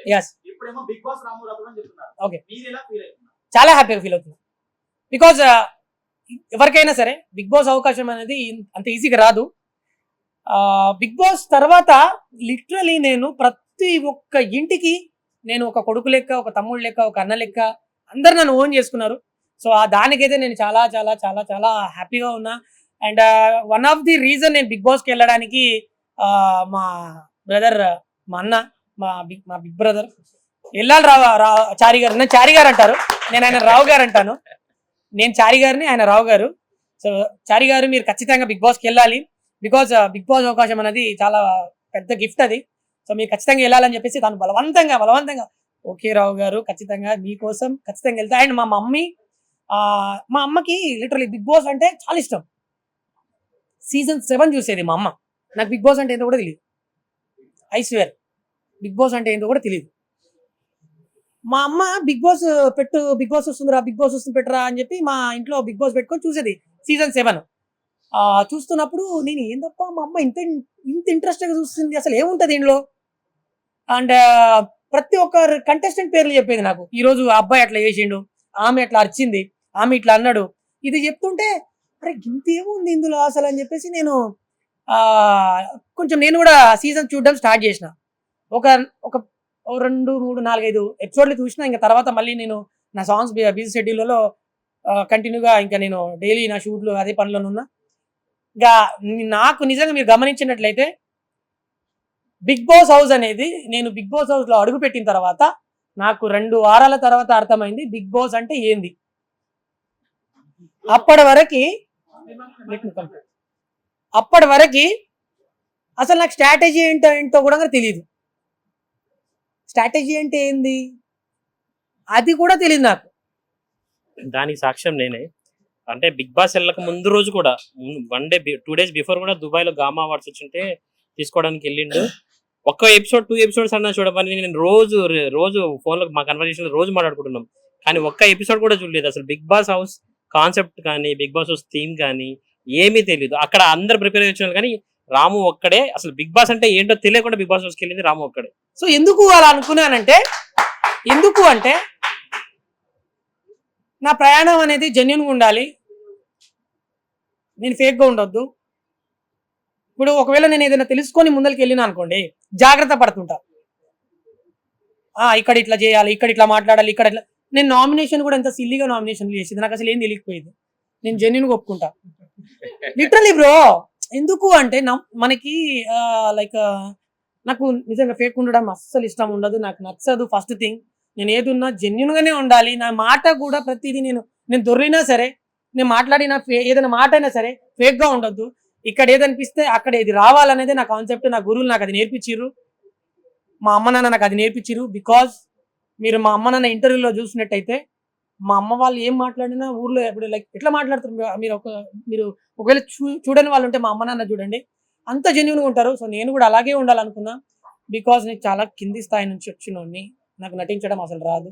ఇప్పుడేమో బిగ్ బాస్ రాము రాథోడ్ అని చెప్తున్నారు. ఓకే, మీరు ఎలా ఫీల్ అవుతున్నారు? చాలా హ్యాపీగా ఫీల్ అవుతుంది. బికాజ్ ఎవరికైనా సరే బిగ్ బాస్ అవకాశం అనేది అంత ఈజీగా రాదు. బిగ్ బాస్ తర్వాత లిటరలీ నేను ప్రతి ఒక్క ఇంటికి నేను ఒక కొడుకు లెక్క, ఒక తమ్ముడు లెక్క, ఒక అన్న లెక్క, అందరు నన్ను ఓన్ చేసుకున్నారు. సో దానికైతే నేను చాలా చాలా చాలా చాలా హ్యాపీగా ఉన్నా. And one of the reason నేను బిగ్ బాస్కి వెళ్ళడానికి మా బ్రదర్, మా అన్న, మా బిగ్ బ్రదర్ వెళ్ళాలి చారి గారు, నేను చారి గారు అంటారు, నేను ఆయన రావు గారు అంటాను, నేను చారి గారిని, ఆయన రావు గారు. సో చారి గారు మీరు ఖచ్చితంగా బిగ్ బాస్కి వెళ్ళాలి, బికాజ్ బిగ్ బాస్ అవకాశం అనేది చాలా పెద్ద గిఫ్ట్ అది. సో మీరు ఖచ్చితంగా వెళ్ళాలని చెప్పేసి తను బలవంతంగా ఓకే రావు గారు ఖచ్చితంగా మీకోసం ఖచ్చితంగా వెళ్తా. అండ్ మా అమ్మకి లిటరలీ బిగ్ బాస్ అంటే చాలా ఇష్టం. సీజన్ 7 చూసేది మా అమ్మ. నాకు బిగ్ బాస్ అంటే ఏంటో కూడా తెలియదు, ఐ స్వేర్ బిగ్ బాస్ అంటే ఏంటో కూడా తెలియదు. మా అమ్మ బిగ్ బాస్ బిగ్ బాస్ వస్తుందిరా, బిగ్ బాస్ వస్తుంది పెట్టరా అని చెప్పి మా ఇంట్లో బిగ్ బాస్ పెట్టుకొని చూసేది. సీజన్ 7 చూస్తున్నప్పుడు నేను ఏందప్ప మా అమ్మ ఇంత ఇంట్రెస్ట్గా చూస్తుంది, అసలు ఏముంటుంది ఇంట్లో. అండ్ ప్రతి ఒక్కరు కంటెస్టెంట్ పేర్లు చెప్పేది నాకు. ఈరోజు ఆ అబ్బాయి అట్లా చేసిండు, ఆమె అట్లా అరిచింది, ఆమె ఇట్లా అన్నాడు, ఇది చెప్తుంటే అరే ఇంతేముంది ఇందులో అసలు అని చెప్పేసి నేను కొంచెం నేను కూడా సీజన్ చూడడం స్టార్ట్ చేసిన. ఒక 2, 3, 4, 5 ఎపిసోడ్లు చూసిన. ఇంకా తర్వాత మళ్ళీ నేను నా సాంగ్స్ బిజీ షెడ్యూల్లో కంటిన్యూగా ఇంకా నేను డైలీ నా షూట్లు అదే పనిలో ఉన్నా. ఇంకా నాకు నిజంగా మీరు గమనించినట్లయితే బిగ్ బాస్ హౌస్ అనేది, నేను బిగ్ బాస్ హౌస్లో అడుగుపెట్టిన తర్వాత నాకు 2 వారాల తర్వాత అర్థమైంది బిగ్ బాస్ అంటే ఏంది. అప్పటి వరకు అసలు నాకు స్ట్రాటజీ ఏంటో కూడా తెలియదు. స్ట్రాటజీ అంటే ఏంది అది కూడా తెలియదు నాకు. దానికి సాక్ష్యం నేనే. అంటే బిగ్ బాస్ వెళ్ళక ముందు రోజు కూడా 2 days బిఫోర్ కూడా దుబాయ్లో గామా అవార్డ్స్ వచ్చింటే తీసుకోవడానికి వెళ్ళిండు. ఒక్క ఎపిసోడ్ 2 episodes అన్నా చూడమని నేను రోజు ఫోన్లో మా కన్వర్జేషన్ రోజు మాట్లాడుకుంటున్నాం, కానీ ఒక్క ఎపిసోడ్ కూడా చూడలేదు. అసలు బిగ్ బాస్ హౌస్ కాన్సెప్ట్ కానీ బిగ్ బాస్ హౌస్ థీమ్ కానీ ఏమీ తెలియదు. అక్కడ అందరు ప్రిపేర్ అయ్యి కానీ రాము ఒక్కడే అసలు బిగ్ బాస్ అంటే ఏంటో తెలియకుండా బిగ్ బాస్ హౌస్కి వెళ్ళింది రాము ఒక్కడే. సో ఎందుకు అలా అనుకున్నానంటే, నా ప్రయాణం అనేది జెన్యున్గా ఉండాలి, నేను ఫేక్గా ఉండొద్దు. ఇప్పుడు ఒకవేళ నేను ఏదైనా తెలుసుకొని ముందరికి వెళ్ళినా అనుకోండి, జాగ్రత్త పడుతుంటా. ఇక్కడ ఇట్లా చేయాలి, ఇక్కడ ఇట్లా మాట్లాడాలి, ఇక్కడ ఇట్లా. నేను నామినేషన్ కూడా ఎంత సిల్లీగా నామినేషన్లు చేసేది, నాకు అసలు ఏం తెలియకపోయేది. నేను జెన్యున్గా ఒప్పుకుంటా లిటరలీ బ్రో. ఎందుకు అంటే మనకి లైక్ నాకు నిజంగా ఫేక్ ఉండడం అస్సలు ఇష్టం ఉండదు, నాకు నచ్చదు. ఫస్ట్ థింగ్, నేను ఏదున్నా జెన్యున్గానే ఉండాలి. నా మాట కూడా ప్రతిదీ నేను దొరికినా సరే, నేను మాట్లాడిన ఏదైనా మాట అయినా సరే ఫేక్గా ఉండొద్దు. ఇక్కడ ఏదనిపిస్తే అక్కడ ఏది రావాలనేది నా కాన్సెప్ట్. నా గురువులు నాకు అది నేర్పించారు, మా అమ్మ నాన్న నాకు అది నేర్పించారు. బికాజ్ మీరు మా అమ్మ నాన్న ఇంటర్వ్యూలో చూసినట్టయితే మా అమ్మ వాళ్ళు ఏం మాట్లాడినా ఊర్లో ఎప్పుడు లైక్ ఎట్లా మాట్లాడుతారు మీరు ఒకవేళ చూడని వాళ్ళు ఉంటే మా అమ్మ నాన్న చూడండి, అంత జెన్యున్గా ఉంటారు. సో నేను కూడా అలాగే ఉండాలనుకున్నా, బికాజ్ నేను చాలా కింది స్థాయి నుంచి వచ్చినోడిని, నాకు నటించడం అసలు రాదు.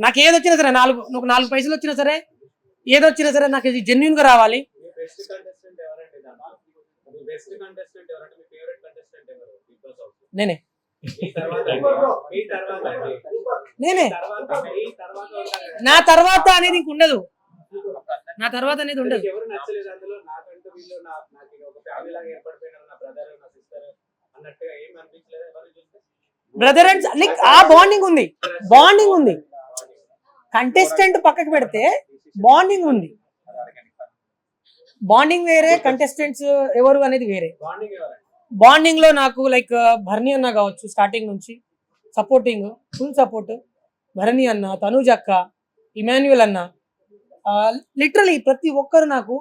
నాకు ఏది వచ్చినా సరే, నాలుగు పైసలు వచ్చినా సరే, ఏదొచ్చినా సరే నాకు ఇది జెన్యున్గా రావాలి. బెస్ట్ కంటెస్టెంట్ ఎవరంటే బెస్ట్ కంటెస్టెంట్ ఎవరంటే మీ ఫేవరెట్ కంటెస్టెంట్ ఎవరు బిగ్ బాస్ హౌస్? నేనే మీ తర్వాత నా తర్వాత అనేది ఇంక ఉండదు. నా తర్వాత అనేది ఉండదు. ఎవరు నచ్చలేదు అందులో? నాకంటూ వీళ్ళు నాకు ఒక ఫ్యామిలీ లాగా ఏర్పడిపోయినారు, నా బ్రదర్ నా సిస్టర్ అన్నట్టుగా ఏం అనిపించలేదు ఎవరు చూస్తే? బ్రదర్ అండ్ లైక్ ఆ బాండింగ్ ఉంది. కంటెస్టెంట్ పక్కకి పెడితే బాండింగ్ ఉంది. బాండింగ్ వేరే, కంటెస్టెంట్స్ ఎవరు అనేది వేరే. బాండింగ్ ఎవరండి? బాండింగ్ లో నాకు లైక్ భరణి అన్న కావచ్చు, స్టార్టింగ్ నుంచి సపోర్టింగ్, ఫుల్ సపోర్ట్. భరణి అన్న, తనూజ్ అక్క, ఇమాన్యుయల్ అన్న, లిటరలీ ప్రతి ఒక్కరు నాకు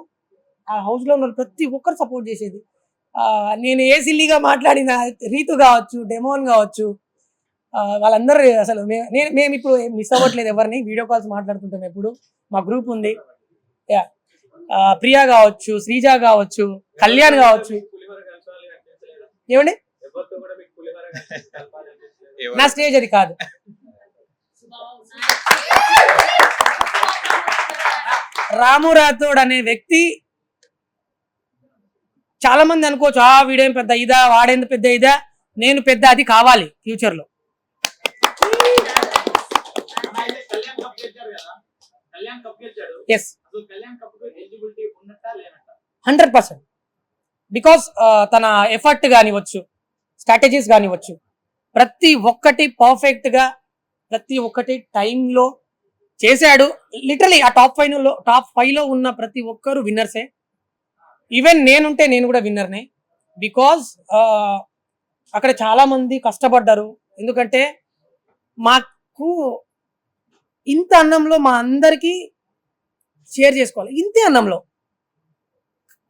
ఆ హౌస్ లో ఉన్న ప్రతి ఒక్కరు సపోర్ట్ చేసేది. నేను ఏ సిల్లీగా మాట్లాడిన రీతు కావచ్చు, డెమోన్ కావచ్చు, వాళ్ళందరూ అసలు మేము ఇప్పుడు మిస్ అవ్వట్లేదు ఎవరిని. వీడియో కాల్స్ మాట్లాడుతుంటాం ఎప్పుడు. మా గ్రూప్ ఉంది. ప్రియా కావచ్చు, శ్రీజ కావచ్చు, కళ్యాణ్ కావచ్చు. పులిహోర కలపాలి అనిపించలేదా? ఏమండి, ఎవరితో కూడా మీకు పులిహోర కలపాలి అనిపించలేదు? నా స్టేజ్ అది కాదు. రాము రాథోడ్ అనే వ్యక్తి, చాలా మంది అనుకోవచ్చు వీడేం పెద్ద ఇదా, వాడేంత పెద్ద ఇదా. నేను పెద్ద అది కావాలి ఫ్యూచర్ లో. ఎస్, 100%. బికాస్ తన ఎఫర్ట్ కానివచ్చు, స్ట్రాటజీస్ కానివచ్చు, ప్రతి ఒక్కటి పర్ఫెక్ట్ గా ప్రతి ఒక్కటి టైంలో చేశాడు. లిటరలీ ఆ టాప్ 5 లో ఉన్న ప్రతి ఒక్కరు విన్నర్సే. ఈవెన్ నేనుంటే నేను కూడా విన్నర్నే. బికాజ్ అక్కడ చాలా మంది కష్టపడ్డారు. ఎందుకంటే మాకు ఇంత అన్నంలో మా అందరికీ షేర్ చేసుకోవాలి. ఇంతే అన్నంలో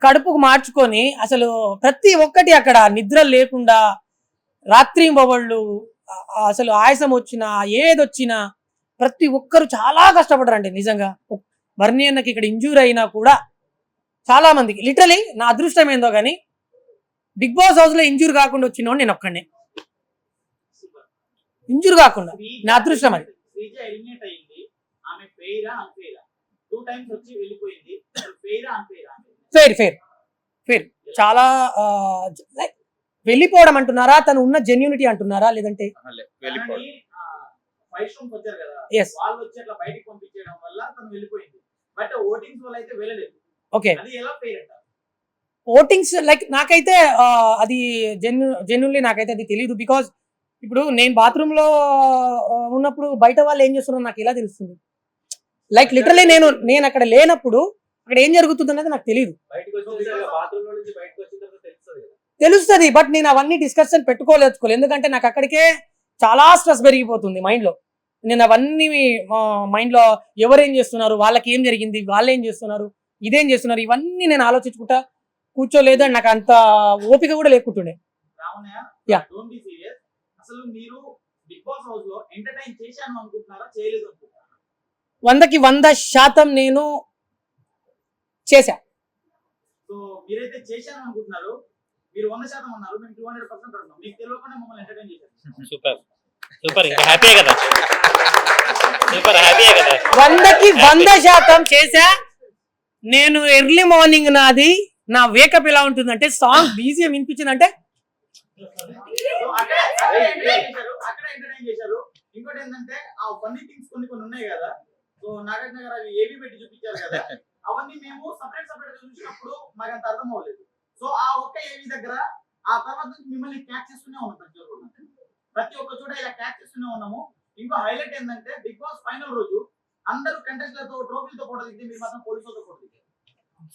కడుపుకు మార్చుకొని అసలు ప్రతి ఒక్కటి అక్కడ నిద్ర లేకుండా రాత్రింబవళ్ళు, అసలు ఆయాసం వచ్చినా ఏదొచ్చినా ప్రతి ఒక్కరు చాలా కష్టపడ్డారండి నిజంగా. భరణి అన్నకి ఇక్కడ ఇంజూర్ అయినా కూడా చాలా మందికి, లిటరలీ నా అదృష్టం ఏందో కానీ బిగ్ బాస్ హౌస్ లో ఇంజూర్ కాకుండా వచ్చినోడు నేను ఒక్కడే. ఇంజూర్ కాకుండా నా అదృష్టం అది. ఫెయిర్ చాలా వెళ్ళిపోవడం అంటున్నారా, తను ఉన్న జెన్యూనిటీ అంటున్నారా, లేదంటే ఓకే ఓటింగ్స్ లైక్ నాకైతే అది జెన్యూన్లీ నాకైతే అది తెలియదు. బికాజ్ ఇప్పుడు నేను బాత్రూమ్ లో ఉన్నప్పుడు బయట వాళ్ళు ఏం చేస్తున్నారో నాకు ఎలా తెలుస్తుంది? లైక్ లిటరలీ నేను అక్కడ లేనప్పుడు అక్కడ ఏం జరుగుతుంది అనేది నాకు తెలియదు. తెలుస్తుంది, బట్ నేను అవన్నీ డిస్కషన్ పెట్టుకోలేదు. ఎందుకంటే నాకు అక్కడికే చాలా స్ట్రెస్ పెరిగిపోతుంది మైండ్ లో. నేను అవన్నీ మైండ్ లో ఎవరేం చేస్తున్నారు, వాళ్ళకి ఏం జరిగింది, వాళ్ళు ఏం చేస్తున్నారు, ఇదేం చేస్తున్నారు, ఇవన్నీ నేను ఆలోచించుకుంటా కూర్చోలేదు. అండ్ నాకు అంత ఓపిక కూడా లేకుంటుండే. యా, అసలు మీరు బిగ్ బాస్ హౌస్ లో ఎంటర్టైన్ చేశాను అనుకుంటున్నారా, చేయలేదు అనుకుంటున్నారా? 100కి 100% నేను చేశా. సో మీరైతే చేశాను అనుకుంటున్నారు, మీరు 100% అన్నారు, మేము 200% అంటున్నాం. మీకు తెలియకుండా మమ్మల్ని ఎంటర్టైన్ చేశారు. సూపర్ ఇంకా హ్యాపీ కదా. సూపర్ హ్యాపీ కదా. 100కి 100% చేశా. నేను ఎర్లీ మార్నింగ్ నాది నా వేకప్ ఎలా ఉంటుందంటే సాంగ్ బీజిఎం వినిపించిందంటే అక్కడ ఎంటర్టైన్ చేశారు. ఇంకోటి ఏంటంటే ఆ ఫన్నీ థింగ్స్ కొన్ని ఉన్నాయి కదా, సో నాగార్జున గారు అవి ఏవి పెట్టి చూపించారు కదా, అవన్నీ మేము సపరేట్ చూసినప్పుడు మాకు అంత అర్థం అవ్వలేదు. సో ఆ ఒక్క ఏవి దగ్గర ఆ తర్వాత మిమ్మల్ని క్యాచ్ చేస్తూనే ఉన్నాం. ప్రతి ఒక్క చోట ఇలా క్యాచ్ చేస్తూనే ఉన్నాము. ఇంకో హైలైట్ ఏంటంటే బిగ్ బాస్ ఫైనల్ రోజు అందరూ కంటెస్టెంట్లతో ట్రోఫీలతో ఫోటో దిగితే మీరు మాత్రం పోలీసులతో ఫోటో దిగారు.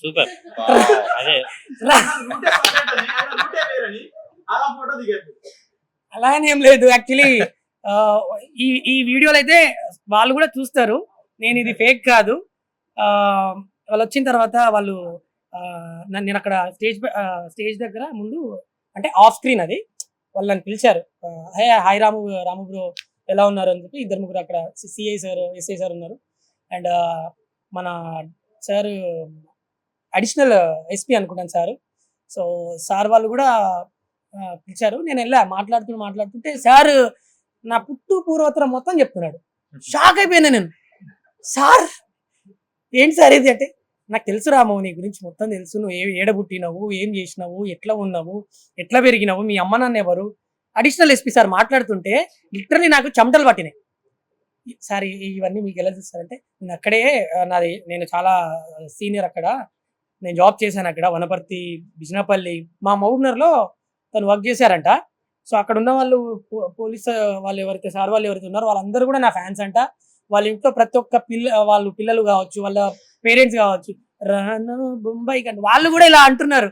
సూపర్. అదే అలా ఫోటో దిగారు. అలా ఏం లేదు. యాక్చువల్లీ ఈ వీడియోలు అయితే వాళ్ళు కూడా చూస్తారు, నేను ఇది ఫేక్ కాదు. వాళ్ళు వచ్చిన తర్వాత వాళ్ళు నేను అక్కడ స్టేజ్ దగ్గర ముందు అంటే ఆఫ్ స్క్రీన్ అది వాళ్ళు నన్ను పిలిచారు. హాయ్ రాము బ్రో ఎలా ఉన్నారు అని చెప్పి 2-3 అక్కడ సిఐ సార్, ఎస్ఐ సార్ ఉన్నారు. అండ్ మన సార్ అడిషనల్ ఎస్పీ అనుకుంటాను సార్. సో సార్ వాళ్ళు కూడా పిలిచారు. నేను వెళ్ళా మాట్లాడుతుంటే సార్ నా పూర్వోత్తరం మొత్తం చెప్తున్నాడు. షాక్ అయిపోయినా నేను. సార్ ఏంటి సార్ ఇది అంటే, నాకు తెలుసు రాము, నీ గురించి మొత్తం తెలుసు, నువ్వు ఏడ పుట్టినావు, ఏం చేసినావు, ఎట్లా ఉన్నావు, ఎట్లా పెరిగినావు, మీ అమ్మ నాన్న ఎవరు. అడిషనల్ ఎస్పీ సార్ మాట్లాడుతుంటే లిటరలీ నాకు చెమటలు పట్టినాయి. సార్ ఇవన్నీ మీకు ఎలా చూస్తారంటే, నేను అక్కడే నేను చాలా సీనియర్ అక్కడ, నేను జాబ్ చేశాను అక్కడ వనపర్తి, బిజినపల్లి, మా మహబూబ్నగర్లో తను వర్క్ చేశారంట. సో అక్కడ ఉన్న వాళ్ళు పోలీస్ వాళ్ళు ఎవరైతే సార్ వాళ్ళు ఎవరైతే ఉన్నారో వాళ్ళందరూ కూడా నా ఫ్యాన్స్ అంట. వాళ్ళ ఇంట్లో ప్రతి ఒక్క వాళ్ళు పిల్లలు కావచ్చు, వాళ్ళ పేరెంట్స్ కావచ్చు, రాను బొంబాయి కంటే వాళ్ళు కూడా ఇలా అంటున్నారు.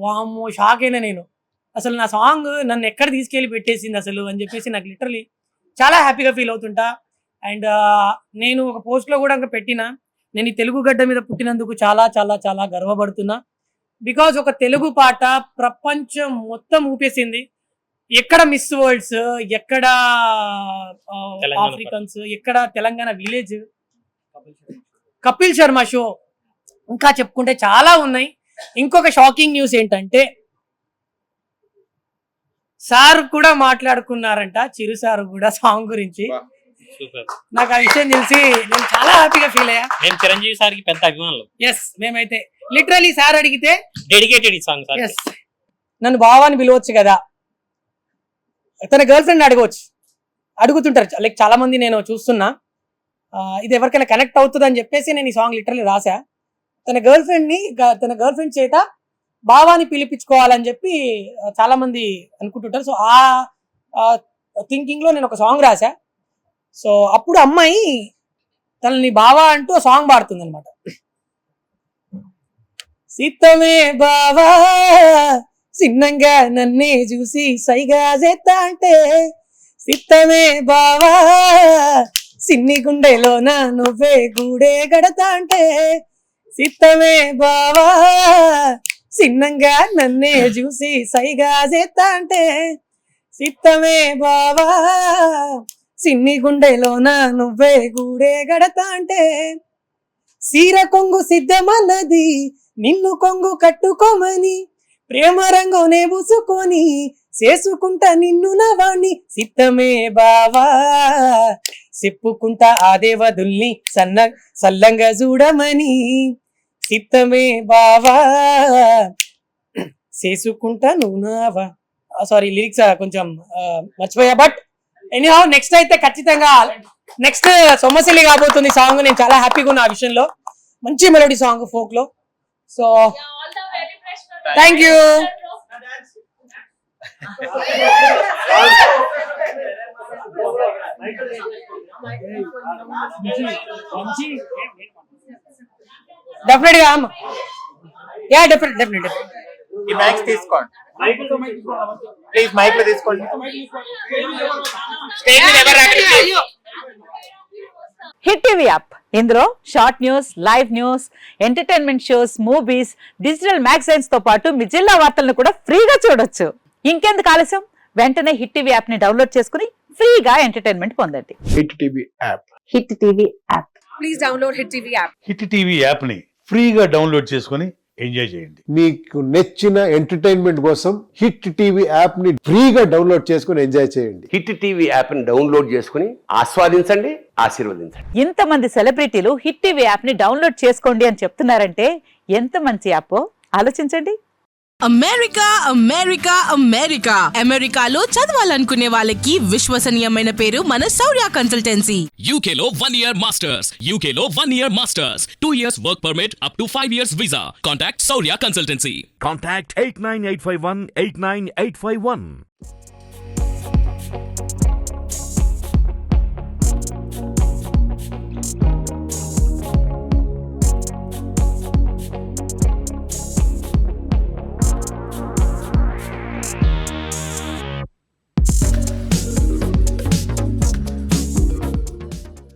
వామ్మో షాక్ అయినా నేను. అసలు నా సాంగ్ నన్ను ఎక్కడ తీసుకెళ్ళి పెట్టేసింది అసలు అని చెప్పేసి నాకు లిటరలీ చాలా హ్యాపీగా ఫీల్ అవుతుంటా. అండ్ నేను ఒక పోస్ట్లో కూడా ఇంకా పెట్టినా, నేను ఈ తెలుగు గడ్డ మీద పుట్టినందుకు చాలా చాలా చాలా గర్వపడుతున్నా. బికాజ్ ఒక తెలుగు పాట ప్రపంచం మొత్తం ఊపేసింది. ఎక్కడ మిస్ వరల్డ్స్, ఎక్కడ ఆఫ్రికన్స్, ఎక్కడ తెలంగాణ విలేజ్, కపిల్ శర్మ షో, ఇంకా చెప్పుకుంటే చాలా ఉన్నాయి. ఇంకొక షాకింగ్ న్యూస్ ఏంటంటే సార్ కూడా మాట్లాడుకున్నారంట, చిరు సార్ కూడా సాంగ్ గురించి. నాకు ఆ విషయం తెలిసి నేను చాలా హ్యాపీగా ఫీల్ అయ్యా. మేము చిరంజీవి సార్కి పెద్ద అభిమానులు. ఎస్, మేమైతే లిటరలీ సార్ అడిగితే డెడికేటెడ్ ఈ సాంగ్ సార్. ఎస్, నన్ను బావాని పిలవచ్చు కదా, తన గర్ల్ ఫ్రెండ్ అడుగుతుంటారు లైక్ చాలా మంది నేను చూస్తున్నా. ఇది ఎవరికైనా కనెక్ట్ అవుతుంది అని చెప్పేసి నేను ఈ సాంగ్ లిటరలీ రాసా. తన గర్ల్ ఫ్రెండ్ చేత బావాని పిలిపించుకోవాలని చెప్పి చాలా మంది అనుకుంటుంటారు. సో ఆ థింకింగ్ లో నేను ఒక సాంగ్ రాసా. సో అప్పుడు అమ్మాయి తనని బావా అంటూ సాంగ్ పాడుతుంది అనమాట. సీతమే బావా చిన్నంగా నన్నే చూసి సైగా చేస్తా అంటే, సీతమే బావా సిన్ని గుండెలోన నువ్వే గూడే గడతా అంటే, సీతమే బావా చిన్నంగా నన్నే చూసి సైగా చేస్తా అంటే, సీతమే బావా సిన్ని గుండెలోన నువ్వే గూడే గడతా అంటే, సీర కొంగు సిద్ధమన్నది నిన్ను కొంగు కట్టుకోమని, ప్రేమ రంగునే పూసుకొని చేసుకుంటా నిన్ను నవాణ్ణి, సిద్ధమే బావా చెప్పుకుంటా ఆ దేవదుల్ని సల్లంగా చూడమని, సిద్ధమే బావా చేసుకుంటా నువ్వు నావా. సారీ లిరిక్స్ కొంచెం మర్చిపోయా. బట్ ఎనీహౌ నెక్స్ట్ అయితే ఖచ్చితంగా నెక్స్ట్ సొమ్మసిల్లి కాబోతుంది సాంగ్. నేను చాలా హ్యాపీగా ఉన్నా ఆ విషయంలో. మంచి మెలోడీ సాంగ్ ఫోక్ లో. So thank you. డెఫినెట్ గా యా డెఫినెట్ ఈ మైక్ తీసుకోండి ప్లీజ్, మైక్ లో తీసుకోండి. స్టేజ్ మీద ఎవరు రాకండి. హిట్ టీవీ యాప్, ఇందులో short news, live news, entertainment shows, movies, digital magazines తో పాటు మీ జిల్లా వార్తలను కూడా ఫ్రీగా చూడొచ్చు. ఇంకెందుకు ఆలస్యం, వెంటనే హిట్ టీవీ యాప్ ని డౌన్లోడ్ చేసుకుని ఫ్రీగా ఎంటర్టైన్మెంట్ పొందండి. Hit TV app. Hit TV app. Please download hit TV app. Hit TV app ని ఫ్రీగా డౌన్లోడ్ చేసుకొని ఎంజాయ్ చేయండి. మీకు నచ్చిన ఎంటర్టైన్మెంట్ కోసం హిట్ టీవీ యాప్ ని ఫ్రీగా డౌన్లోడ్ చేసుకొని ఎంజాయ్ చేయండి. హిట్ టీవీ యాప్ ని డౌన్లోడ్ చేసుకుని ఆస్వాదించండి, ఆశీర్వదించండి. ఇంతమంది సెలబ్రిటీలు హిట్ టీవీ యాప్ ని డౌన్లోడ్ చేసుకోండి అని చెప్తున్నారంటే ఎంత మంచి యాప్ ఆలోచించండి. అమెరికా అమెరికా అమెరికా అమెరికాలో చదవాలనుకునే వాళ్ళకి విశ్వసనీయమైన పేరు మన శౌర్య కన్సల్టెన్సీ. UK లో 1 year masters, UK లో 1 year masters, 2 years work permit up to 5 years visa. Contact Saurya Consultancy. Contact 89851 89851.